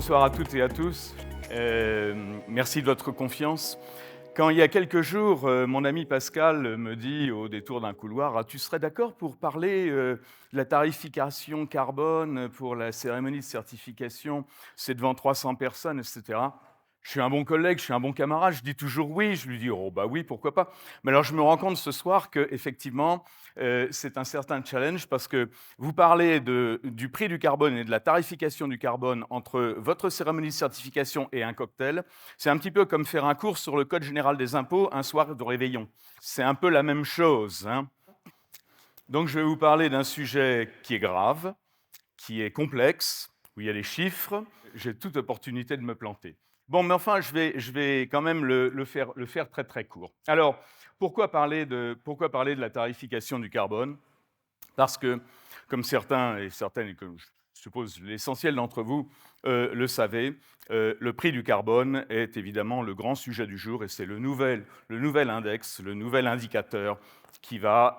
bonsoir à toutes et à tous. Merci de votre confiance. Quand il y a quelques jours, mon ami Pascal me dit au détour d'un couloir: «Ah, tu serais d'accord pour parler de la tarification carbone pour la cérémonie de certification? C'est devant 300 personnes, etc.» Je suis un bon collègue, je suis un bon camarade, je dis toujours oui. Je lui dis: «Oh bah oui, pourquoi pas?» Mais alors je me rends compte ce soir qu'effectivement, c'est un certain challenge parce que vous parlez du prix du carbone et de la tarification du carbone entre votre cérémonie de certification et un cocktail. C'est un petit peu comme faire un cours sur le code général des impôts un soir de réveillon. C'est un peu la même chose, hein. Donc je vais vous parler d'un sujet qui est grave, qui est complexe, où il y a des chiffres. J'ai toute opportunité de me planter. Bon, mais enfin, je vais quand même le faire très très court. Alors, pourquoi parler de la tarification du carbone? Parce que, comme certains et certaines, et comme je suppose l'essentiel d'entre vous le savez, le prix du carbone est évidemment le grand sujet du jour et c'est le nouvel index, le nouvel indicateur qui va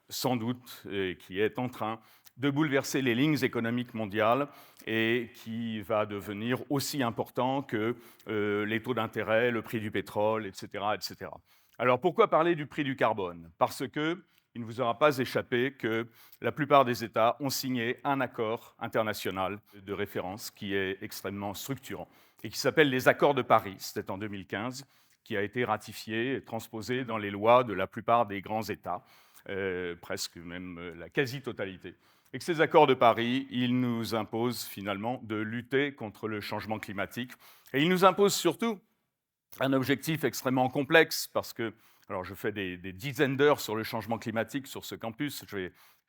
sans doute et qui est en train de bouleverser les lignes économiques mondiales et qui va devenir aussi important que les taux d'intérêt, le prix du pétrole, etc., etc. Alors pourquoi parler du prix du carbone? Parce que il ne vous aura pas échappé que la plupart des États ont signé un accord international de référence qui est extrêmement structurant et qui s'appelle les accords de Paris. C'était en 2015, qui a été ratifié et transposé dans les lois de la plupart des grands États, presque même la quasi-totalité. Et que ces accords de Paris, ils nous imposent finalement de lutter contre le changement climatique. Et ils nous imposent surtout un objectif extrêmement complexe parce que, alors je fais des dizaines d'heures sur le changement climatique sur ce campus, je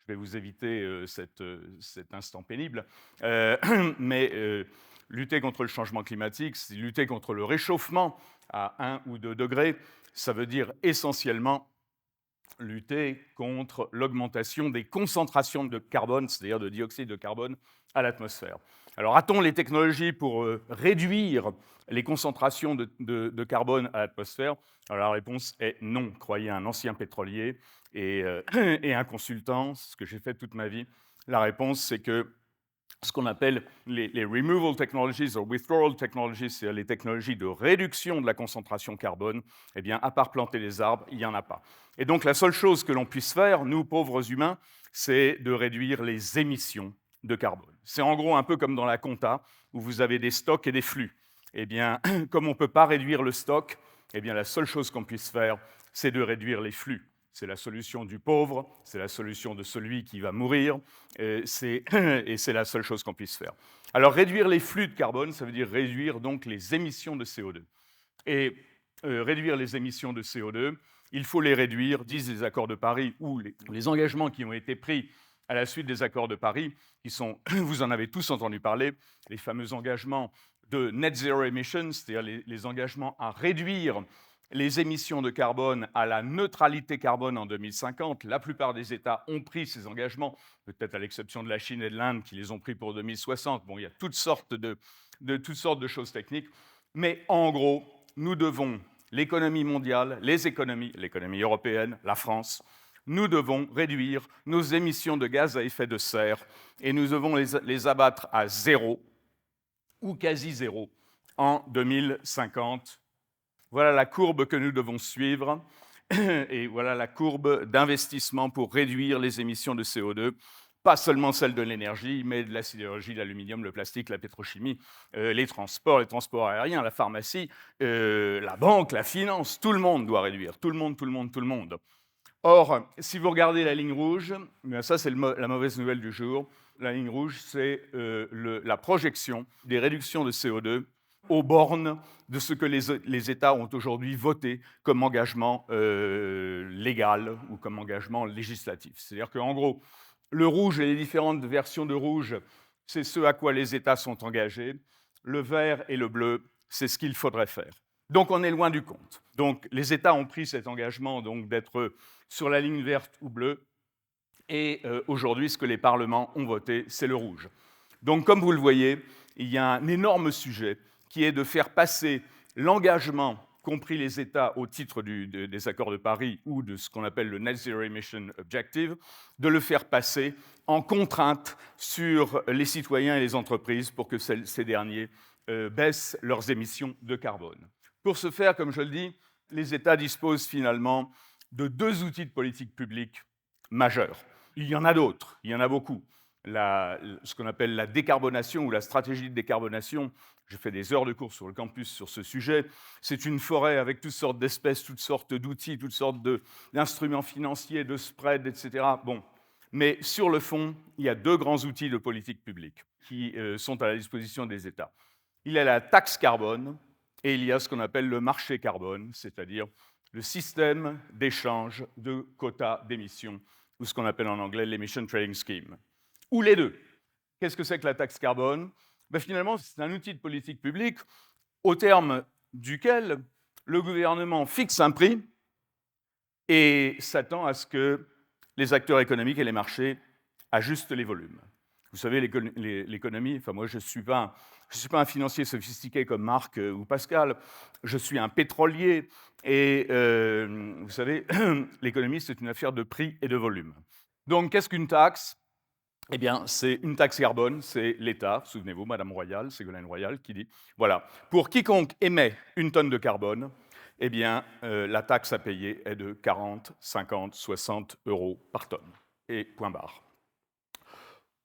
vais vous éviter cet instant pénible, mais lutter contre le changement climatique, c'est lutter contre le réchauffement à 1 ou 2 degrés, ça veut dire essentiellement lutter contre l'augmentation des concentrations de carbone, c'est-à-dire de dioxyde de carbone, à l'atmosphère. Alors, a-t-on les technologies pour réduire les concentrations de carbone à l'atmosphère? Alors, la réponse est non. Croyez un ancien pétrolier et un consultant, ce que j'ai fait toute ma vie. La réponse, c'est que ce qu'on appelle les removal technologies ou withdrawal technologies, c'est-à-dire les technologies de réduction de la concentration carbone, eh bien, à part planter des arbres, il n'y en a pas. Et donc, la seule chose que l'on puisse faire, nous, pauvres humains, c'est de réduire les émissions de carbone. C'est en gros un peu comme dans la compta, où vous avez des stocks et des flux. Eh bien, comme on ne peut pas réduire le stock, eh bien, la seule chose qu'on puisse faire, c'est de réduire les flux. C'est la solution du pauvre, c'est la solution de celui qui va mourir, et c'est la seule chose qu'on puisse faire. Alors, réduire les flux de carbone, ça veut dire réduire donc les émissions de CO2. Et réduire les émissions de CO2, il faut les réduire, disent les accords de Paris, ou les engagements qui ont été pris à la suite des accords de Paris, qui sont, vous en avez tous entendu parler, les fameux engagements de net zero emissions, c'est-à-dire les engagements à réduire les émissions de carbone à la neutralité carbone en 2050. La plupart des États ont pris ces engagements, peut-être à l'exception de la Chine et de l'Inde qui les ont pris pour 2060. Bon, il y a toutes sortes de choses techniques. Mais en gros, nous devons, l'économie mondiale, l'économie européenne, la France, nous devons réduire nos émissions de gaz à effet de serre et nous devons les abattre à zéro ou quasi zéro en 2050. Voilà la courbe que nous devons suivre et voilà la courbe d'investissement pour réduire les émissions de CO2, pas seulement celles de l'énergie, mais de la sidérurgie, l'aluminium, le plastique, la pétrochimie, les transports aériens, la pharmacie, la banque, la finance, tout le monde doit réduire, tout le monde. Or, si vous regardez la ligne rouge, ça c'est la mauvaise nouvelle du jour, la ligne rouge c'est la projection des réductions de CO2 aux bornes de ce que les États ont aujourd'hui voté comme engagement légal ou comme engagement législatif. C'est-à-dire qu'en gros, le rouge et les différentes versions de rouge, c'est ce à quoi les États sont engagés. Le vert et le bleu, c'est ce qu'il faudrait faire. Donc on est loin du compte. Donc les États ont pris cet engagement donc, d'être sur la ligne verte ou bleue, et aujourd'hui, ce que les parlements ont voté, c'est le rouge. Donc comme vous le voyez, il y a un énorme sujet qui est de faire passer l'engagement compris les États au titre des accords de Paris ou de ce qu'on appelle le Net Zero Emission Objective, de le faire passer en contrainte sur les citoyens et les entreprises pour que ces derniers baissent leurs émissions de carbone. Pour ce faire, comme je le dis, les États disposent finalement de deux outils de politique publique majeurs. Il y en a d'autres, il y en a beaucoup. Ce qu'on appelle la décarbonation ou la stratégie de décarbonation, j'ai fait des heures de cours sur le campus sur ce sujet, c'est une forêt avec toutes sortes d'espèces, toutes sortes d'outils, toutes sortes d'instruments financiers, de spreads, etc. Bon. Mais sur le fond, il y a deux grands outils de politique publique qui sont à la disposition des États. Il y a la taxe carbone et il y a ce qu'on appelle le marché carbone, c'est-à-dire le système d'échange de quotas d'émissions, ou ce qu'on appelle en anglais l'Emission Trading Scheme. Ou les deux. Qu'est-ce que c'est que la taxe carbone? Finalement, c'est un outil de politique publique au terme duquel le gouvernement fixe un prix et s'attend à ce que les acteurs économiques et les marchés ajustent les volumes. Vous savez, l'économie, enfin moi je ne suis pas un financier sophistiqué comme Marc ou Pascal, je suis un pétrolier et vous savez, l'économie c'est une affaire de prix et de volume. Donc qu'est-ce qu'une taxe? Eh bien, c'est une taxe carbone, c'est l'État, souvenez-vous, Madame Royal, Ségolène Royal, qui dit, voilà, pour quiconque émet une tonne de carbone, eh bien, la taxe à payer est de 40, 50, 60 euros par tonne, et point barre.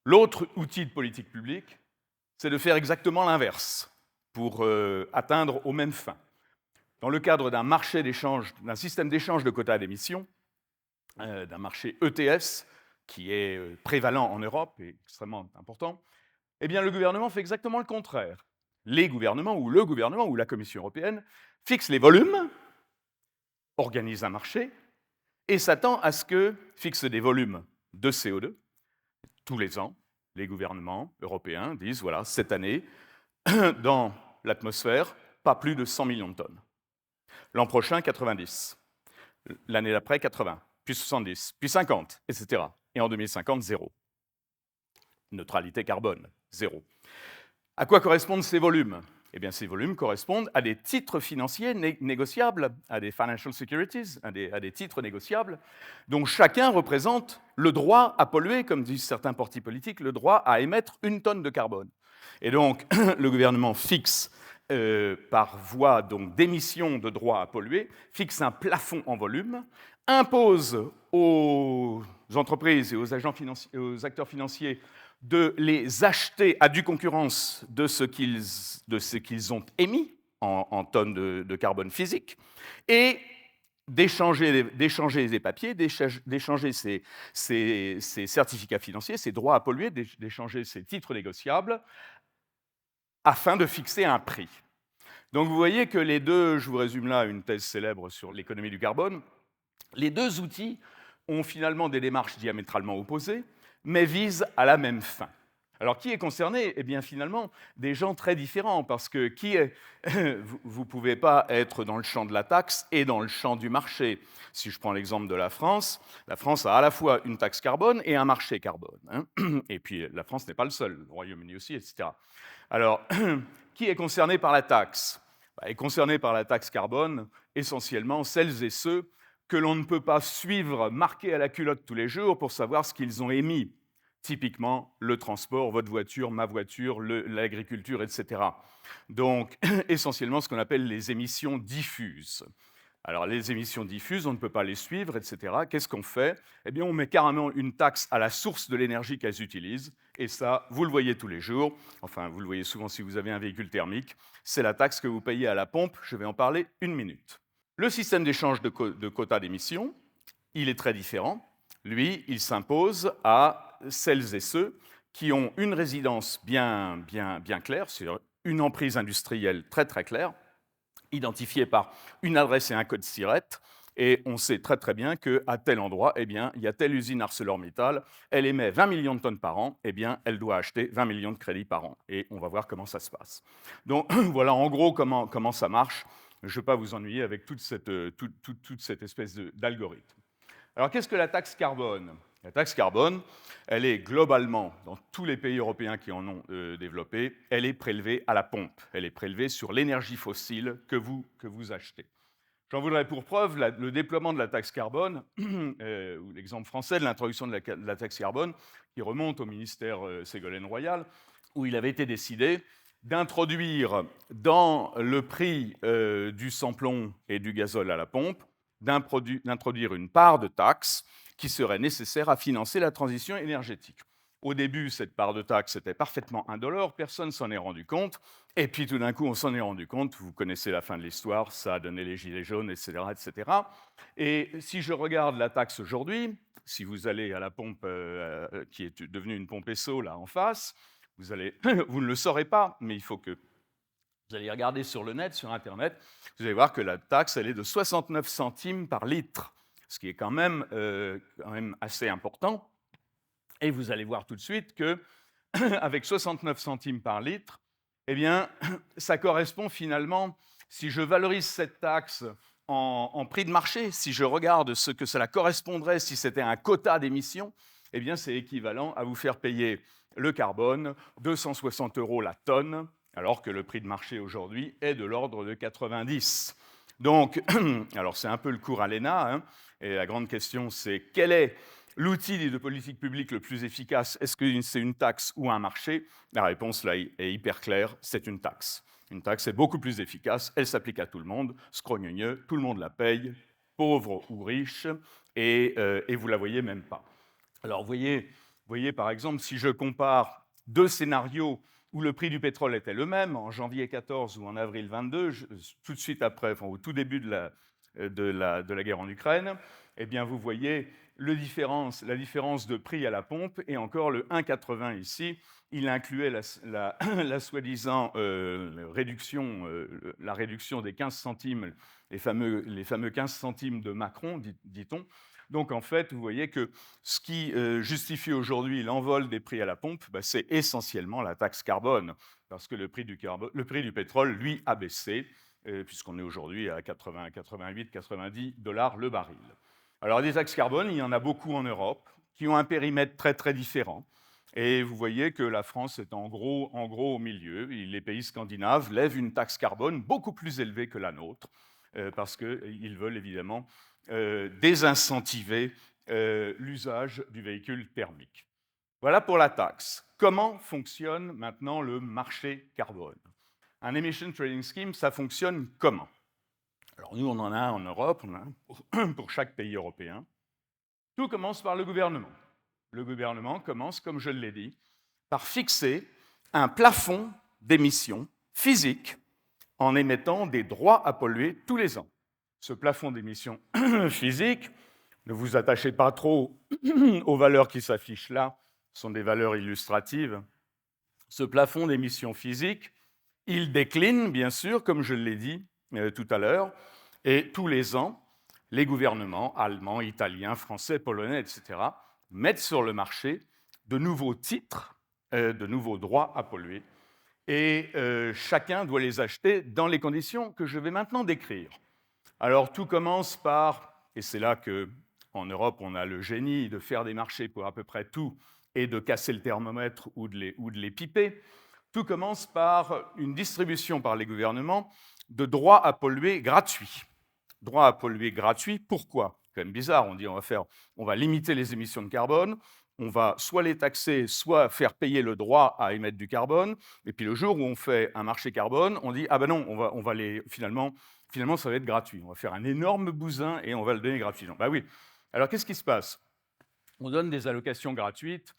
L'autre outil de politique publique, c'est de faire exactement l'inverse pour atteindre aux mêmes fins. Dans le cadre d'un marché d'échange, d'un système d'échange de quotas d'émissions, d'un marché ETS, qui est prévalent en Europe et extrêmement important, eh bien, le gouvernement fait exactement le contraire. Les gouvernements, ou le gouvernement, ou la Commission européenne, fixent les volumes, organise un marché, et s'attend à ce que fixe des volumes de CO2 tous les ans. Les gouvernements européens disent, voilà, cette année, dans l'atmosphère, pas plus de 100 millions de tonnes. L'an prochain, 90. L'année d'après, 80. Puis 70, puis 50, etc. Et en 2050, zéro. Neutralité carbone, zéro. À quoi correspondent ces volumes? Eh bien, ces volumes correspondent à des titres financiers négociables, à des financial securities, à des titres négociables, dont chacun représente le droit à polluer, comme disent certains partis politiques, le droit à émettre une tonne de carbone. Et donc, le gouvernement fixe, par voie d'émission de droits à polluer, fixe un plafond en volume, impose aux entreprises et aux acteurs financiers de les acheter à due concurrence de ce qu'ils ont émis en tonnes de carbone physique, et d'échanger les papiers, d'échanger ces certificats financiers, ces droits à polluer, d'échanger ces titres négociables, afin de fixer un prix. Donc vous voyez que les deux, je vous résume là une thèse célèbre sur l'économie du carbone, les deux outils ont finalement des démarches diamétralement opposées, mais visent à la même fin. Alors, qui est concerné? Eh bien, finalement, des gens très différents, parce que vous ne pouvez pas être dans le champ de la taxe et dans le champ du marché. Si je prends l'exemple de la France a à la fois une taxe carbone et un marché carbone. Hein. Et puis, la France n'est pas le seul, le Royaume-Uni aussi, etc. Alors, qui est concerné par la taxe? Est concerné par la taxe carbone, essentiellement celles et ceux que l'on ne peut pas suivre, marquer à la culotte tous les jours pour savoir ce qu'ils ont émis. Typiquement, le transport, votre voiture, ma voiture, l'agriculture, etc. Donc, essentiellement, ce qu'on appelle les émissions diffuses. Alors, les émissions diffuses, on ne peut pas les suivre, etc. Qu'est-ce qu'on fait? Eh bien, on met carrément une taxe à la source de l'énergie qu'elles utilisent, et ça, vous le voyez tous les jours, enfin, vous le voyez souvent si vous avez un véhicule thermique, c'est la taxe que vous payez à la pompe, je vais en parler une minute. Le système d'échange de quotas d'émissions, il est très différent. Lui, il s'impose à celles et ceux qui ont une résidence bien claire, c'est-à-dire une emprise industrielle très très claire, identifiée par une adresse et un code SIRET, et on sait très très bien qu'à tel endroit, eh bien, il y a telle usine ArcelorMittal, elle émet 20 millions de tonnes par an, eh bien, elle doit acheter 20 millions de crédits par an, et on va voir comment ça se passe. Donc voilà en gros comment ça marche. Je ne vais pas vous ennuyer avec toute cette espèce d'algorithme. Alors, qu'est-ce que la taxe carbone? La taxe carbone, elle est globalement, dans tous les pays européens qui en ont développé, elle est prélevée à la pompe. Elle est prélevée sur l'énergie fossile que vous achetez. J'en voudrais pour preuve le déploiement de la taxe carbone, ou l'exemple français de l'introduction de la taxe carbone, qui remonte au ministère Ségolène Royal, où il avait été décidé d'introduire dans le prix du samplon et du gazole à la pompe, d'introduire une part de taxe qui serait nécessaire à financer la transition énergétique. Au début, cette part de taxe était parfaitement indolore, personne ne s'en est rendu compte, et puis tout d'un coup, on s'en est rendu compte, vous connaissez la fin de l'histoire, ça a donné les gilets jaunes, etc., etc. Et si je regarde la taxe aujourd'hui, si vous allez à la pompe qui est devenue une pompe Esso, là en face, vous ne le saurez pas, mais il faut que vous allez regarder sur le net, sur Internet, vous allez voir que la taxe, elle est de 69 centimes par litre, ce qui est quand même assez important. Et vous allez voir tout de suite qu'avec 69 centimes par litre, eh bien, ça correspond finalement, si je valorise cette taxe en prix de marché, si je regarde ce que cela correspondrait si c'était un quota d'émissions, eh bien, c'est équivalent à vous faire payer le carbone 260 € la tonne, alors que le prix de marché aujourd'hui est de l'ordre de 90. Donc, alors c'est un peu le cours à l'ENA, hein, et la grande question c'est quel est l'outil de politique publique le plus efficace? Est-ce que c'est une taxe ou un marché? La réponse là est hyper claire, c'est une taxe. Une taxe est beaucoup plus efficace, elle s'applique à tout le monde, scrogneux, tout le monde la paye, pauvre ou riche, et vous la voyez même pas. Alors vous voyez par exemple, si je compare deux scénarios où le prix du pétrole était le même, en janvier 14 ou en avril 22, tout de suite après, enfin, au tout début de la guerre en Ukraine, eh bien vous voyez la différence de prix à la pompe, et encore le 1,80 ici, il incluait la soi-disant réduction, la réduction des 15 centimes, les fameux 15 centimes de Macron, dit-on. Donc en fait, vous voyez que ce qui justifie aujourd'hui l'envol des prix à la pompe, c'est essentiellement la taxe carbone, parce que le prix du pétrole, lui, a baissé, puisqu'on est aujourd'hui à 80, 88, 90 $ le baril. Alors des taxes carbone, il y en a beaucoup en Europe, qui ont un périmètre très très différent. Et vous voyez que la France est en gros au milieu. Les pays scandinaves lèvent une taxe carbone beaucoup plus élevée que la nôtre, parce qu'ils veulent évidemment désincentiver l'usage du véhicule thermique. Voilà pour la taxe. Comment fonctionne maintenant le marché carbone? Un emission trading scheme, ça fonctionne comment? Alors nous, on en a un en Europe, on en a un pour chaque pays européen. Tout commence par le gouvernement. Le gouvernement commence, comme je l'ai dit, par fixer un plafond d'émissions physiques en émettant des droits à polluer tous les ans. Ce plafond d'émissions physiques, ne vous attachez pas trop aux valeurs qui s'affichent là, ce sont des valeurs illustratives. Ce plafond d'émissions physiques, il décline, bien sûr, comme je l'ai dit tout à l'heure, et tous les ans, les gouvernements allemands, italiens, français, polonais, etc., mettent sur le marché de nouveaux titres, de nouveaux droits à polluer, et chacun doit les acheter dans les conditions que je vais maintenant décrire. Alors tout commence par, et c'est là qu'en Europe on a le génie de faire des marchés pour à peu près tout et de casser le thermomètre ou de les piper, tout commence par une distribution par les gouvernements de droits à polluer gratuits. Droits à polluer gratuits, pourquoi? C'est quand même bizarre, on dit on va limiter les émissions de carbone, on va soit les taxer, soit faire payer le droit à émettre du carbone, et puis le jour où on fait un marché carbone, on dit ah ben non, on va les finalement ça va être gratuit, on va faire un énorme bousin et on va le donner gratuitement. Ben oui. Alors qu'est-ce qui se passe? On donne des allocations gratuites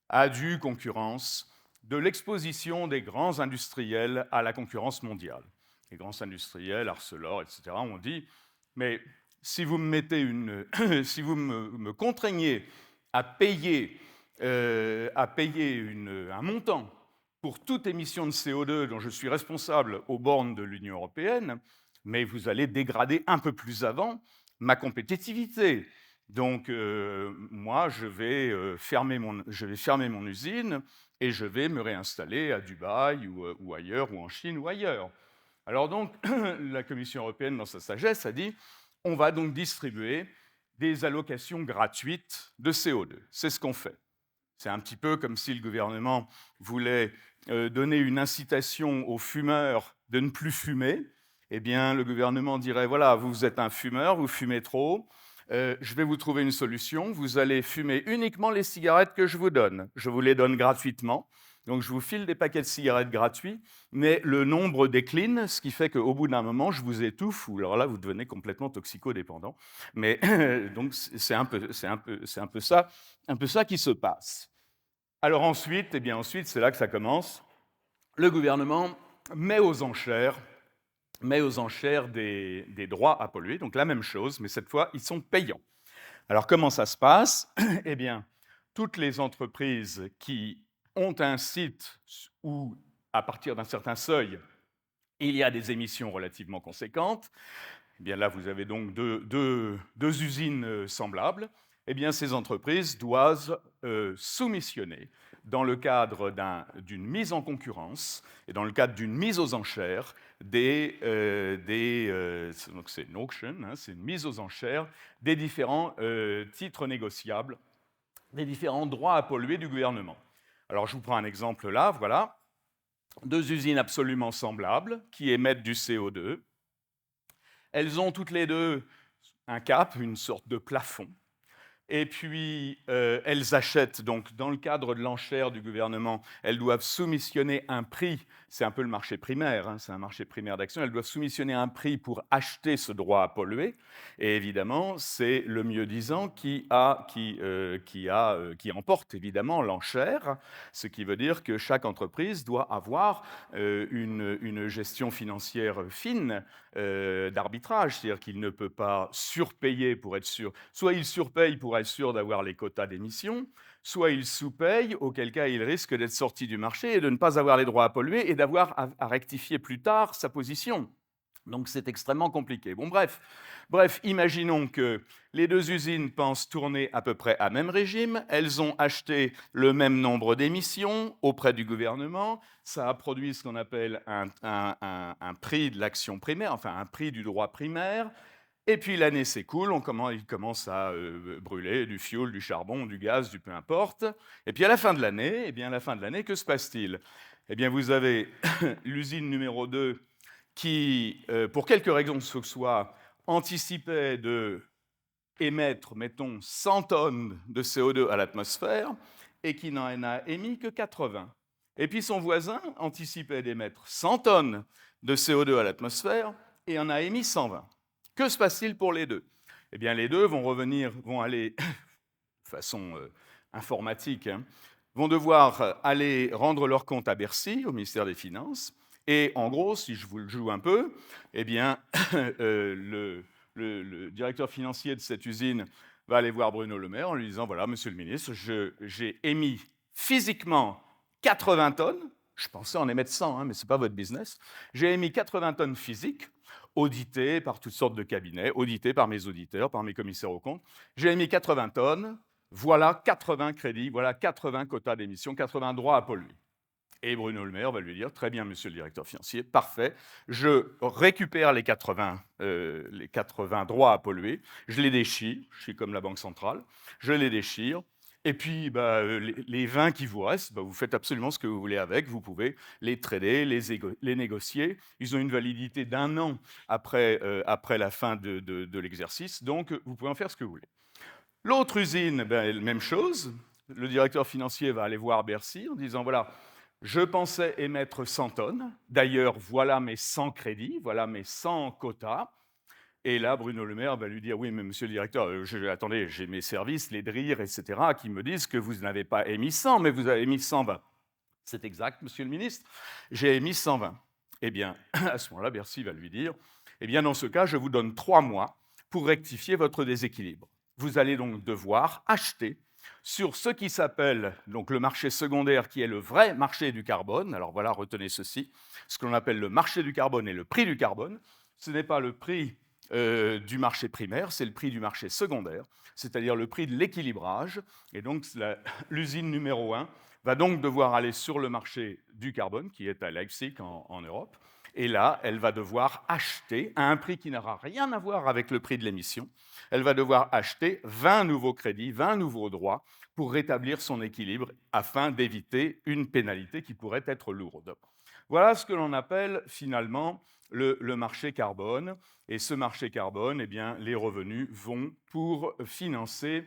à due concurrence de l'exposition des grands industriels à la concurrence mondiale. Les grands industriels, Arcelor, etc., ont dit mais si vous me mettez si vous me contraignez à payer un montant pour toute émission de CO2 dont je suis responsable aux bornes de l'Union européenne, mais vous allez dégrader un peu plus avant ma compétitivité. Donc, moi, je vais fermer mon usine et je vais me réinstaller à Dubaï ou ailleurs, ou en Chine ou ailleurs. Alors donc, la Commission européenne, dans sa sagesse, a dit on va donc distribuer des allocations gratuites de CO2. C'est ce qu'on fait. C'est un petit peu comme si le gouvernement voulait donner une incitation aux fumeurs de ne plus fumer. Eh bien, le gouvernement dirait, voilà, vous êtes un fumeur, vous fumez trop, je vais vous trouver une solution, vous allez fumer uniquement les cigarettes que je vous donne. Je vous les donne gratuitement, donc je vous file des paquets de cigarettes gratuits, mais le nombre décline, ce qui fait qu'au bout d'un moment, je vous étouffe, ou alors là, vous devenez complètement toxicodépendant. Mais donc, c'est un peu ça qui se passe. Alors ensuite, c'est là que ça commence. Le gouvernement met aux enchères des droits à polluer, donc la même chose, mais cette fois, ils sont payants. Alors comment ça se passe? Eh bien, toutes les entreprises qui ont un site où, à partir d'un certain seuil, il y a des émissions relativement conséquentes, eh bien là, vous avez donc deux usines semblables. Eh bien, ces entreprises doivent soumissionner dans le cadre d'une mise en concurrence et dans le cadre d'une mise aux enchères donc c'est une auction, hein, c'est une mise aux enchères des différents titres négociables, des différents droits à polluer du gouvernement. Alors, je vous prends un exemple là, voilà. Deux usines absolument semblables qui émettent du CO2. Elles ont toutes les deux un cap, une sorte de plafond. Et puis, elles achètent, donc dans le cadre de l'enchère du gouvernement, elles doivent soumissionner un prix, c'est un peu le marché primaire, hein, c'est un marché primaire d'action, elles doivent soumissionner un prix pour acheter ce droit à polluer. Et évidemment, c'est le mieux-disant qui emporte évidemment l'enchère, ce qui veut dire que chaque entreprise doit avoir une gestion financière fine, d'arbitrage, c'est-à-dire qu'il ne peut pas surpayer pour être sûr. Soit il surpaye pour être sûr d'avoir les quotas d'émission, soit il sous-paye, auquel cas il risque d'être sorti du marché et de ne pas avoir les droits à polluer et d'avoir à rectifier plus tard sa position. Donc c'est extrêmement compliqué. Bon, bref, imaginons que les deux usines pensent tourner à peu près à même régime, elles ont acheté le même nombre d'émissions auprès du gouvernement, ça a produit ce qu'on appelle un prix de l'action primaire, enfin un prix du droit primaire, et puis l'année s'écoule, il commence à brûler du fioul, du charbon, du gaz, du peu importe, et puis à la fin de l'année, que se passe-t-il? Eh bien, vous avez l'usine numéro 2 qui, pour quelque raison que ce soit, anticipait de émettre, mettons, 100 tonnes de CO2 à l'atmosphère et qui n'en a émis que 80. Et puis son voisin anticipait d'émettre 100 tonnes de CO2 à l'atmosphère et en a émis 120. Que se passe-t-il pour les deux? Eh bien, les deux vont aller, de façon informatique, hein, vont devoir aller rendre leur compte à Bercy, au ministère des Finances. Et en gros, si je vous le joue un peu, eh bien, le directeur financier de cette usine va aller voir Bruno Le Maire en lui disant, voilà, monsieur le ministre, j'ai émis physiquement 80 tonnes, je pensais en émettre 100, hein, mais ce n'est pas votre business, j'ai émis 80 tonnes physiques, auditées par toutes sortes de cabinets, auditées par mes auditeurs, par mes commissaires aux comptes, j'ai émis 80 tonnes, voilà 80 crédits, voilà 80 quotas d'émissions, 80 droits à polluer. Et Bruno Le Maire va lui dire, très bien, monsieur le directeur financier, parfait, je récupère les 80 droits à polluer, je les déchire, je suis comme la Banque centrale, je les déchire, et puis les 20 qui vous restent, vous faites absolument ce que vous voulez avec, vous pouvez les trader, les négocier, ils ont une validité d'1 an après la fin de l'exercice, donc vous pouvez en faire ce que vous voulez. L'autre usine, même chose, le directeur financier va aller voir Bercy en disant, voilà, je pensais émettre 100 tonnes. D'ailleurs, voilà mes 100 crédits, voilà mes 100 quotas. Et là, Bruno Le Maire va lui dire, oui, mais monsieur le directeur, attendez, j'ai mes services, les DRIR, etc., qui me disent que vous n'avez pas émis 100, mais vous avez émis 120. C'est exact, monsieur le ministre, j'ai émis 120. Eh bien, à ce moment-là, Bercy va lui dire, eh bien, dans ce cas, je vous donne 3 mois pour rectifier votre déséquilibre. Vous allez donc devoir acheter sur ce qui s'appelle donc le marché secondaire, qui est le vrai marché du carbone. Alors voilà, retenez ceci, ce que l'on appelle le marché du carbone et le prix du carbone. Ce n'est pas le prix du marché primaire, c'est le prix du marché secondaire, c'est-à-dire le prix de l'équilibrage. Et donc l'usine numéro 1 va donc devoir aller sur le marché du carbone, qui est à Leipzig en Europe, Et là, elle va devoir acheter, à un prix qui n'aura rien à voir avec le prix de l'émission, elle va devoir acheter 20 nouveaux crédits, 20 nouveaux droits pour rétablir son équilibre afin d'éviter une pénalité qui pourrait être lourde. Voilà ce que l'on appelle finalement le marché carbone. Et ce marché carbone, eh bien, les revenus vont pour financer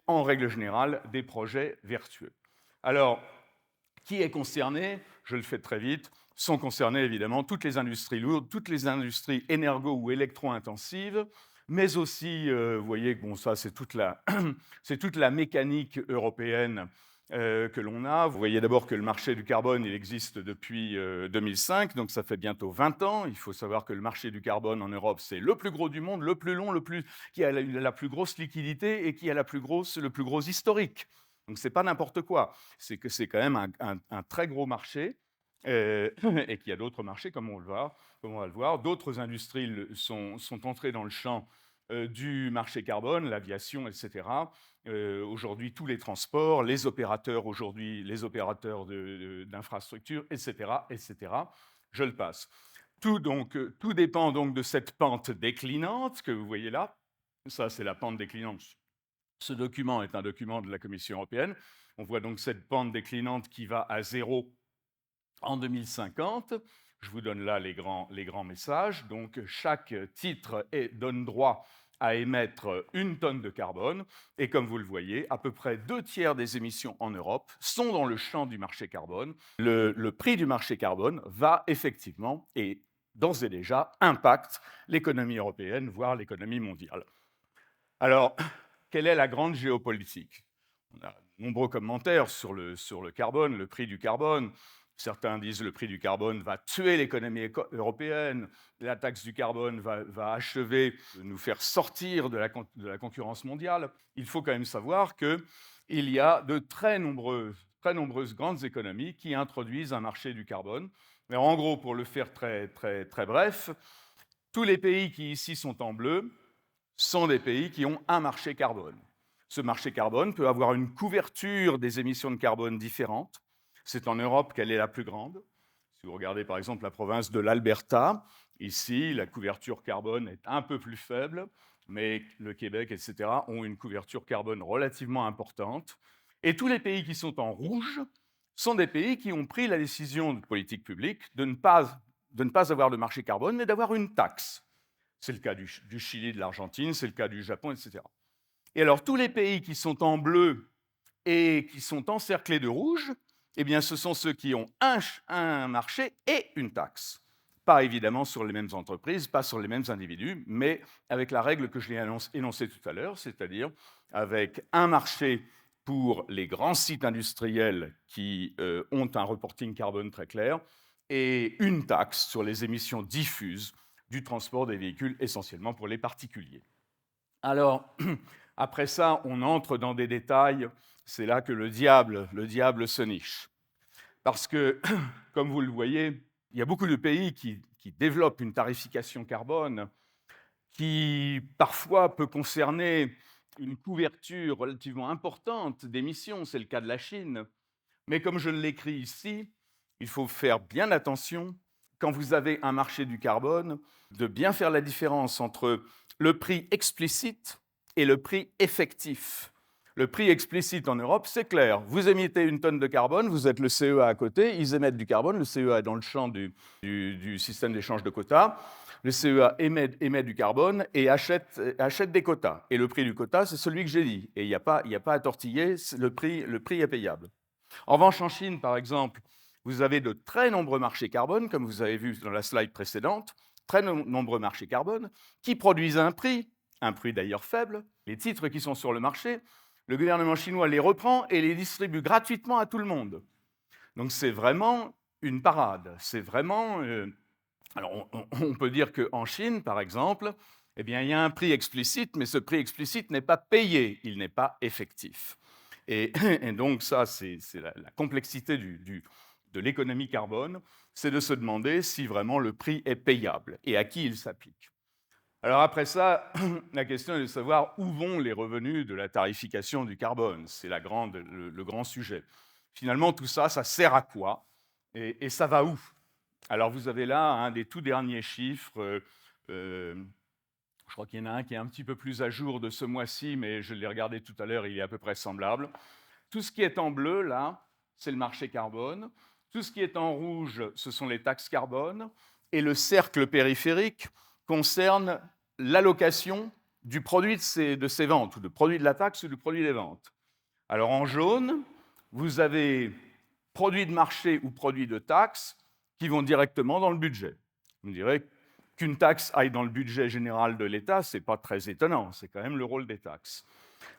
en règle générale des projets vertueux. Alors, qui est concerné? Je le fais très vite. Sont concernées évidemment toutes les industries lourdes, toutes les industries énergo- ou électro-intensives, mais aussi, vous voyez, bon, ça c'est toute la mécanique européenne que l'on a. Vous voyez d'abord que le marché du carbone, il existe depuis 2005, donc ça fait bientôt 20 ans. Il faut savoir que le marché du carbone en Europe, c'est le plus gros du monde, le plus long, qui a la plus grosse liquidité et qui a le plus gros historique. Donc c'est pas n'importe quoi. C'est que c'est quand même un très gros marché et qu'il y a d'autres marchés, comme on va le voir. D'autres industries sont entrées dans le champ du marché carbone, l'aviation, etc. Aujourd'hui, tous les transports, les opérateurs d'infrastructures, etc., etc. Je le passe. Tout dépend donc de cette pente déclinante que vous voyez là. Ça, c'est la pente déclinante. Ce document est un document de la Commission européenne. On voit donc cette pente déclinante qui va à zéro en 2050. Je vous donne là les grands messages. Donc, chaque titre donne droit à émettre 1 tonne de carbone. Et comme vous le voyez, à peu près 2 tiers des émissions en Europe sont dans le champ du marché carbone. Le prix du marché carbone va effectivement, et d'ores et déjà, impacte l'économie européenne, voire l'économie mondiale. Alors, quelle est la grande géopolitique? On a de nombreux commentaires sur le carbone, le prix du carbone. Certains disent que le prix du carbone va tuer l'économie européenne, la taxe du carbone va achever de nous faire sortir de la concurrence mondiale. Il faut quand même savoir qu'il y a de très nombreuses grandes économies qui introduisent un marché du carbone. Mais en gros, pour le faire très, très, très bref, tous les pays qui ici sont en bleu sont des pays qui ont un marché carbone. Ce marché carbone peut avoir une couverture des émissions de carbone différentes. C'est en Europe qu'elle est la plus grande. Si vous regardez par exemple la province de l'Alberta, ici, la couverture carbone est un peu plus faible, mais le Québec, etc., ont une couverture carbone relativement importante. Et tous les pays qui sont en rouge sont des pays qui ont pris la décision de politique publique de ne pas avoir de marché carbone, mais d'avoir une taxe. C'est le cas du Chili, de l'Argentine, c'est le cas du Japon, etc. Et alors, tous les pays qui sont en bleu et qui sont encerclés de rouge, eh bien, ce sont ceux qui ont un marché et une taxe. Pas évidemment sur les mêmes entreprises, pas sur les mêmes individus, mais avec la règle que je l'ai énoncée tout à l'heure, c'est-à-dire avec un marché pour les grands sites industriels qui ont un reporting carbone très clair et une taxe sur les émissions diffuses du transport des véhicules, essentiellement pour les particuliers. Alors, après ça, on entre dans des détails, c'est là que le diable se niche. Parce que, comme vous le voyez, il y a beaucoup de pays qui développent une tarification carbone qui, parfois, peut concerner une couverture relativement importante d'émissions, c'est le cas de la Chine. Mais comme je l'écris ici, il faut faire bien attention, quand vous avez un marché du carbone, de bien faire la différence entre le prix explicite et le prix effectif. Le prix explicite en Europe, c'est clair. Vous émettez 1 tonne de carbone, vous êtes le CEA à côté, ils émettent du carbone, le CEA est dans le champ du système d'échange de quotas. Le CEA émet du carbone et achète des quotas. Et le prix du quota, c'est celui que j'ai dit. Et il n'y a pas à tortiller, le prix est payable. En revanche, en Chine, par exemple, vous avez de très nombreux marchés carbone, comme vous avez vu dans la slide précédente, très nombreux marchés carbone, qui produisent un prix d'ailleurs faible. Les titres qui sont sur le marché, le gouvernement chinois les reprend et les distribue gratuitement à tout le monde. Donc c'est vraiment une parade. C'est vraiment... Alors on peut dire qu'en Chine, par exemple, eh bien, il y a un prix explicite, mais ce prix explicite n'est pas payé, il n'est pas effectif. Et donc ça, c'est la complexité de l'économie carbone, c'est de se demander si vraiment le prix est payable et à qui il s'applique. Alors après ça, la question est de savoir où vont les revenus de la tarification du carbone. C'est le grand sujet. Finalement, tout ça, ça sert à quoi et ça va où? Alors vous avez là un des tout derniers chiffres. Je crois qu'il y en a un qui est un petit peu plus à jour de ce mois-ci, mais je l'ai regardé tout à l'heure, il est à peu près semblable. Tout ce qui est en bleu, là, c'est le marché carbone. Tout ce qui est en rouge, ce sont les taxes carbone. Et le cercle périphérique concerne l'allocation du produit de ces ventes, ou du produit de la taxe ou du produit des ventes. Alors en jaune, vous avez produits de marché ou produits de taxe qui vont directement dans le budget. Vous me direz qu'une taxe aille dans le budget général de l'État, ce n'est pas très étonnant, c'est quand même le rôle des taxes.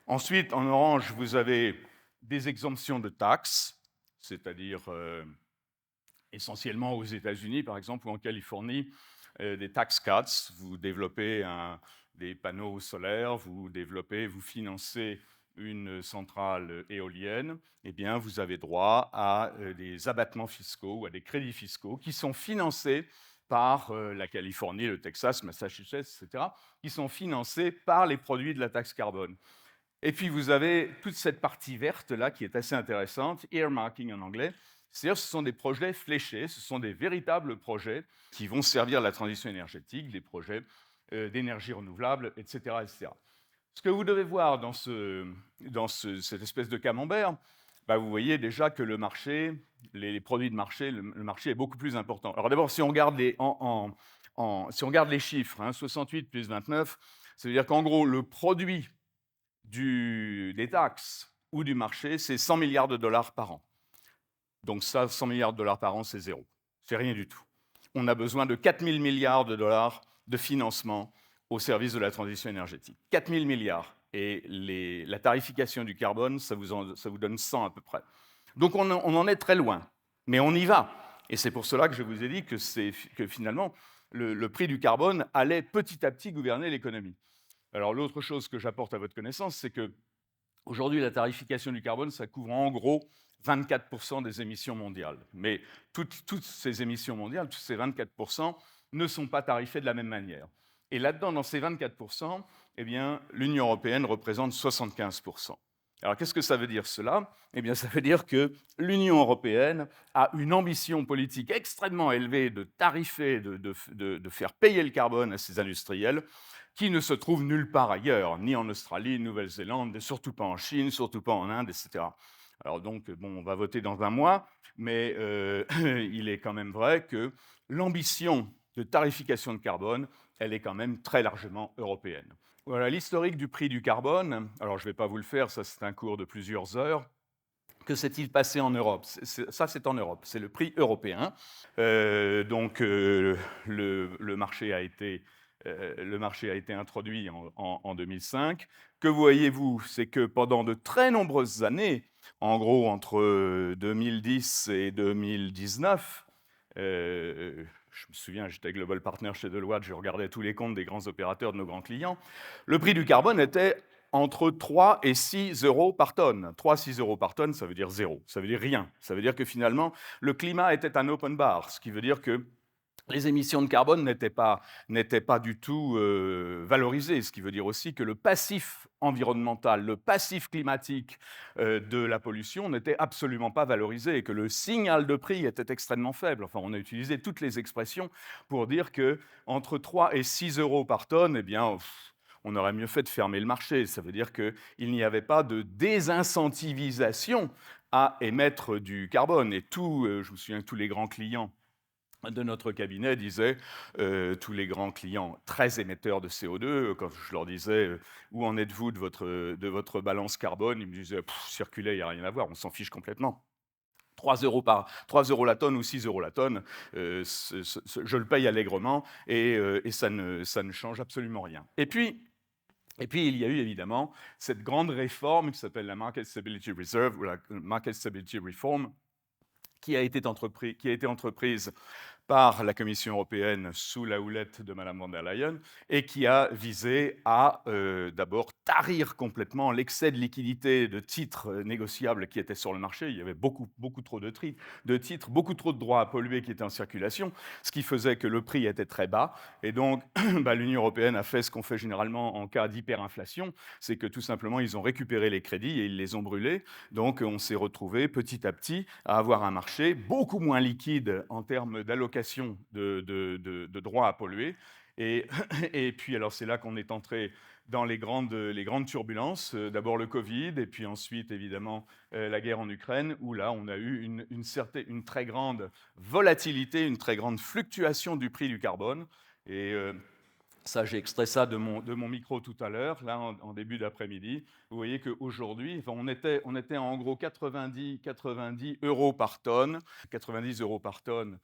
Ensuite, en orange, vous avez des exemptions de taxes, c'est-à-dire essentiellement aux États-Unis, par exemple, ou en Californie, des tax cuts. Vous développez des panneaux solaires, vous financez une centrale éolienne, eh bien, vous avez droit à des abattements fiscaux ou à des crédits fiscaux qui sont financés par la Californie, le Texas, Massachusetts, etc., qui sont financés par les produits de la taxe carbone. Et puis, vous avez toute cette partie verte-là qui est assez intéressante, earmarking en anglais. C'est-à-dire ce sont des projets fléchés, ce sont des véritables projets qui vont servir la transition énergétique, des projets d'énergie renouvelable, etc., etc. Ce que vous devez voir dans cette espèce de camembert, bah, vous voyez déjà que le marché, les produits de marché, le marché est beaucoup plus important. Alors d'abord, si on regarde si on regarde les chiffres, hein, 68 plus 29, ça veut dire qu'en gros, le produit des taxes ou du marché, c'est 100 milliards de dollars par an. Donc ça, 100 milliards de dollars par an, c'est zéro. C'est rien du tout. On a besoin de 4 000 milliards de dollars de financement au service de la transition énergétique. 4 000 milliards. Et la tarification du carbone, ça vous donne 100 à peu près. Donc on en est très loin, mais on y va. Et c'est pour cela que je vous ai dit que finalement, le prix du carbone allait petit à petit gouverner l'économie. Alors l'autre chose que j'apporte à votre connaissance, c'est que aujourd'hui, la tarification du carbone, ça couvre en gros 24% des émissions mondiales. Mais toutes ces émissions mondiales, tous ces 24%, ne sont pas tarifés de la même manière. Et là-dedans, dans ces 24%, eh bien, l'Union européenne représente 75%. Alors, qu'est-ce que ça veut dire cela? Eh bien, ça veut dire que l'Union européenne a une ambition politique extrêmement élevée de tarifer, de faire payer le carbone à ses industriels, qui ne se trouvent nulle part ailleurs, ni en Australie, Nouvelle-Zélande, surtout pas en Chine, surtout pas en Inde, etc. Alors donc, bon, on va voter dans un mois, mais il est quand même vrai que l'ambition de tarification de carbone, elle est quand même très largement européenne. Voilà l'historique du prix du carbone. Alors, je ne vais pas vous le faire, ça c'est un cours de plusieurs heures. Que s'est-il passé en Europe? Ça, c'est en Europe, c'est le prix européen. Donc, le marché a été introduit en 2005. Que voyez-vous? C'est que pendant de très nombreuses années, en gros entre 2010 et 2019, je me souviens, j'étais Global Partner chez Deloitte, je regardais tous les comptes des grands opérateurs de nos grands clients, le prix du carbone était entre 3 et 6 euros par tonne. 3 à 6 euros par tonne, ça veut dire zéro, ça veut dire rien. Ça veut dire que finalement, le climat était un open bar, ce qui veut dire que les émissions de carbone n'étaient pas du tout valorisées, ce qui veut dire aussi que le passif environnemental, le passif climatique de la pollution n'était absolument pas valorisé et que le signal de prix était extrêmement faible. Enfin, on a utilisé toutes les expressions pour dire qu'entre 3 et 6 euros par tonne, eh bien, on aurait mieux fait de fermer le marché. Ça veut dire qu'il n'y avait pas de désincentivisation à émettre du carbone. Et je me souviens que tous les grands clients de notre cabinet disaient, tous les grands clients très émetteurs de CO2, quand je leur disais où en êtes-vous de votre balance carbone, ils me disaient circuler, il n'y a rien à voir, on s'en fiche complètement. 3 euros la tonne ou 6 euros la tonne, je le paye allègrement et ça ne change absolument rien. Et puis, il y a eu évidemment cette grande réforme qui s'appelle la Market Stability Reserve ou la Market Stability Reform, qui a été entreprise par la Commission européenne sous la houlette de Mme von der Leyen et qui a visé à d'abord tarir complètement l'excès de liquidité de titres négociables qui étaient sur le marché. Il y avait beaucoup trop de titres, beaucoup trop de droits à polluer qui étaient en circulation, ce qui faisait que le prix était très bas. Et donc, l'Union européenne a fait ce qu'on fait généralement en cas d'hyperinflation, c'est que tout simplement, ils ont récupéré les crédits et ils les ont brûlés. Donc, on s'est retrouvé petit à petit à avoir un marché beaucoup moins liquide en termes d'allocation de droits à polluer. Et puis, alors, c'est là qu'on est entré dans les grandes turbulences. D'abord le Covid, et puis ensuite, évidemment, la guerre en Ukraine, où là, on a eu une très grande volatilité, une très grande fluctuation du prix du carbone. Et ça, j'ai extrait ça de mon micro tout à l'heure, là, en début d'après-midi. Vous voyez qu'aujourd'hui, on était en gros 90 euros par tonne, 90 euros par tonne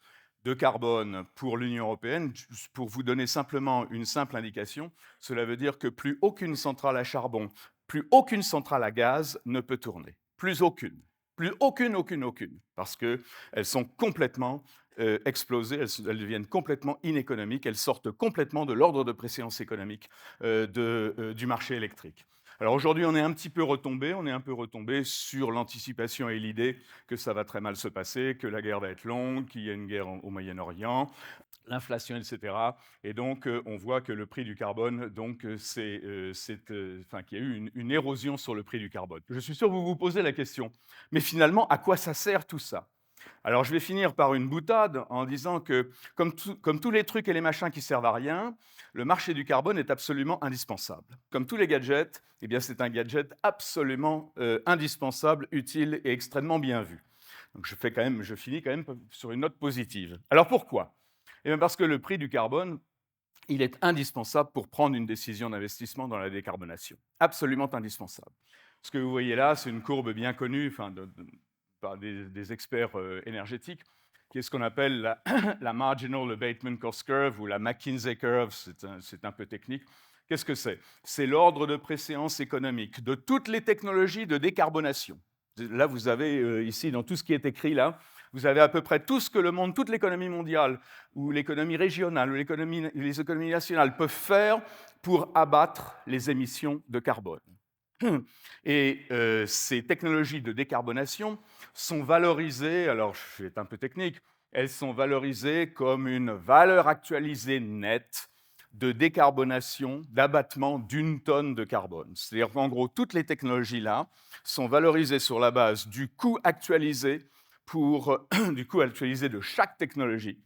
de carbone pour l'Union européenne. Pour vous donner simplement une simple indication, cela veut dire que plus aucune centrale à charbon, plus aucune centrale à gaz ne peut tourner. Plus aucune. Plus aucune. Parce qu'elles sont complètement explosées, elles deviennent complètement inéconomiques, elles sortent complètement de l'ordre de préséance économique du marché électrique. Alors aujourd'hui, on est un peu retombé sur l'anticipation et l'idée que ça va très mal se passer, que la guerre va être longue, qu'il y a une guerre au Moyen-Orient, l'inflation, etc. Et donc, on voit que le prix du carbone, donc, qu'il y a eu une érosion sur le prix du carbone. Je suis sûr que vous vous posez la question, mais finalement, à quoi ça sert tout ça ? Alors, je vais finir par une boutade en disant que, comme tous les trucs et les machins qui servent à rien, le marché du carbone est absolument indispensable. Comme tous les gadgets, eh bien, c'est un gadget absolument indispensable, utile et extrêmement bien vu. Donc, je finis quand même sur une note positive. Alors, pourquoi ? Eh bien, parce que le prix du carbone, il est indispensable pour prendre une décision d'investissement dans la décarbonation. Absolument indispensable. Ce que vous voyez là, c'est une courbe bien connue par des experts énergétiques, qui est ce qu'on appelle la Marginal Abatement Cost Curve ou la McKinsey Curve, c'est un peu technique. Qu'est-ce que c'est ? C'est l'ordre de préséance économique de toutes les technologies de décarbonation. Là, vous avez ici, dans tout ce qui est écrit là, vous avez à peu près tout ce que le monde, toute l'économie mondiale, ou l'économie régionale, ou les économies nationales peuvent faire pour abattre les émissions de carbone. Et ces technologies de décarbonation sont valorisées, alors je vais être un peu technique, elles sont valorisées comme une valeur actualisée nette de décarbonation, d'abattement d'une tonne de carbone. C'est-à-dire qu'en gros, toutes les technologies-là sont valorisées sur la base du coût actualisé de chaque technologie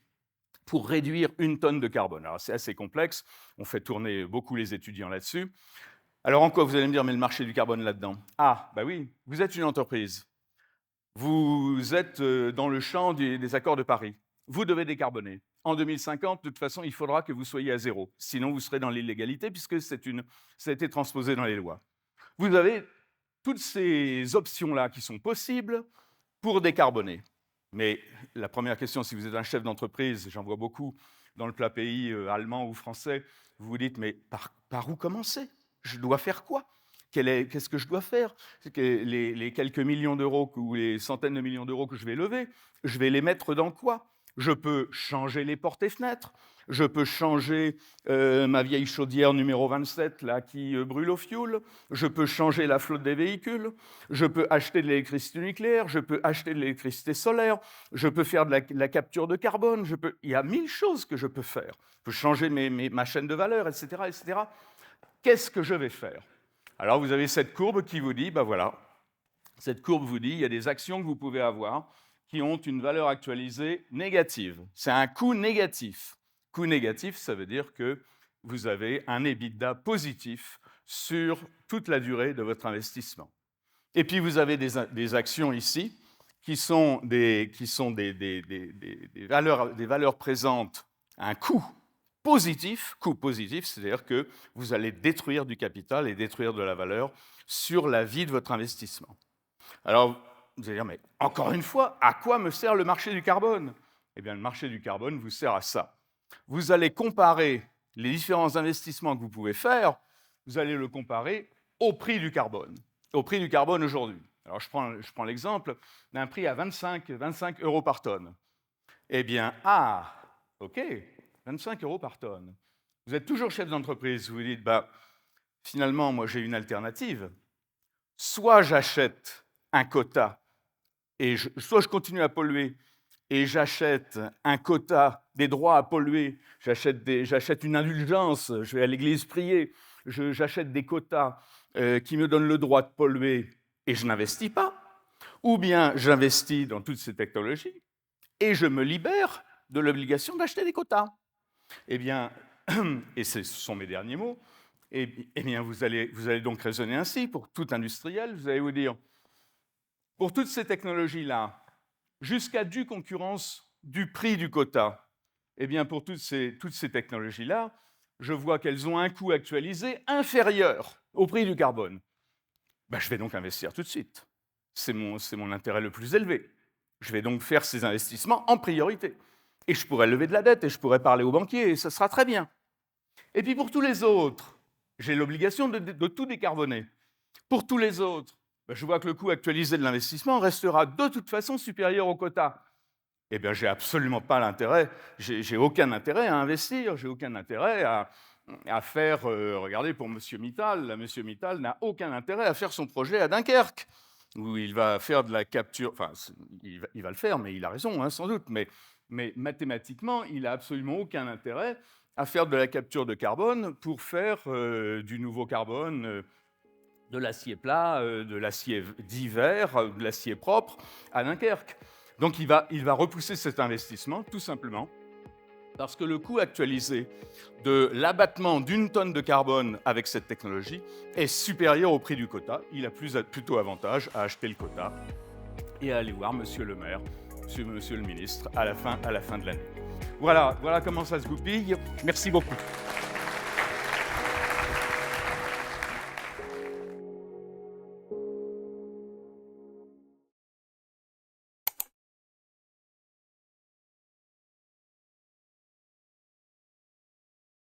pour réduire une tonne de carbone. Alors c'est assez complexe, on fait tourner beaucoup les étudiants là-dessus. Alors en quoi vous allez me dire, mais le marché du carbone là-dedans ? Ah, bah oui, vous êtes une entreprise. Vous êtes dans le champ des accords de Paris. Vous devez décarboner. En 2050, de toute façon, il faudra que vous soyez à zéro. Sinon, vous serez dans l'illégalité puisque ça a été transposé dans les lois. Vous avez toutes ces options-là qui sont possibles pour décarboner. Mais la première question, si vous êtes un chef d'entreprise, j'en vois beaucoup dans le plat pays allemand ou français, vous vous dites, mais par où commencer ? Je dois faire quoi ? Qu'est-ce que je dois faire ? Les quelques millions d'euros ou les centaines de millions d'euros que je vais lever, je vais les mettre dans quoi ? Je peux changer les portes et fenêtres, je peux changer ma vieille chaudière numéro 27 là, qui brûle au fioul, je peux changer la flotte des véhicules, je peux acheter de l'électricité nucléaire, je peux acheter de l'électricité solaire, je peux faire de la capture de carbone, il y a 1000 choses que je peux faire. Je peux changer ma chaîne de valeur, etc., etc. Qu'est-ce que je vais faire ? Alors vous avez cette courbe qui vous dit, ben voilà, cette courbe vous dit, il y a des actions que vous pouvez avoir qui ont une valeur actualisée négative. C'est un coût négatif. Coût négatif, ça veut dire que vous avez un EBITDA positif sur toute la durée de votre investissement. Et puis vous avez des actions ici qui sont des valeurs présentes à un coût positif, c'est-à-dire que vous allez détruire du capital et détruire de la valeur sur la vie de votre investissement. Alors, vous allez dire, mais encore une fois, à quoi me sert le marché du carbone ? Eh bien, le marché du carbone vous sert à ça. Vous allez comparer les différents investissements que vous pouvez faire, vous allez le comparer au prix du carbone aujourd'hui. Alors, je prends l'exemple d'un prix à 25 euros par tonne. Eh bien, OK, 25 euros par tonne. Vous êtes toujours chef d'entreprise, vous vous dites, finalement, moi, j'ai une alternative. Soit j'achète un quota, soit je continue à polluer, et j'achète un quota des droits à polluer, j'achète une indulgence, je vais à l'église prier, j'achète des quotas qui me donnent le droit de polluer, et je n'investis pas. Ou bien j'investis dans toutes ces technologies, et je me libère de l'obligation d'acheter des quotas. Eh bien, et ce sont mes derniers mots, eh bien vous allez donc raisonner ainsi, pour tout industriel, vous allez vous dire, pour toutes ces technologies-là, jusqu'à due concurrence du prix du quota, eh bien pour toutes ces technologies-là, je vois qu'elles ont un coût actualisé inférieur au prix du carbone. Ben, je vais donc investir tout de suite. C'est mon intérêt le plus élevé. Je vais donc faire ces investissements en priorité. Et je pourrais lever de la dette, et je pourrais parler aux banquiers, et ça sera très bien. Et puis pour tous les autres, j'ai l'obligation de tout décarboner. Pour tous les autres, ben, je vois que le coût actualisé de l'investissement restera de toute façon supérieur au quota. Eh bien, j'ai absolument pas l'intérêt, j'ai aucun intérêt à investir, j'ai aucun intérêt à faire, regardez pour M. Mittal, M. Mittal n'a aucun intérêt à faire son projet à Dunkerque, où il va faire de la capture, enfin, il va le faire, mais il a raison, hein, sans doute, mais mathématiquement, il n'a absolument aucun intérêt à faire de la capture de carbone pour faire du nouveau carbone, de l'acier plat, de l'acier divers, de l'acier propre à Dunkerque. Donc il va repousser cet investissement, tout simplement, parce que le coût actualisé de l'abattement d'une tonne de carbone avec cette technologie est supérieur au prix du quota. Il a plutôt avantage à acheter le quota et à aller voir monsieur le maire, monsieur le ministre, à la fin de l'année. Voilà comment ça se goupille. Merci beaucoup.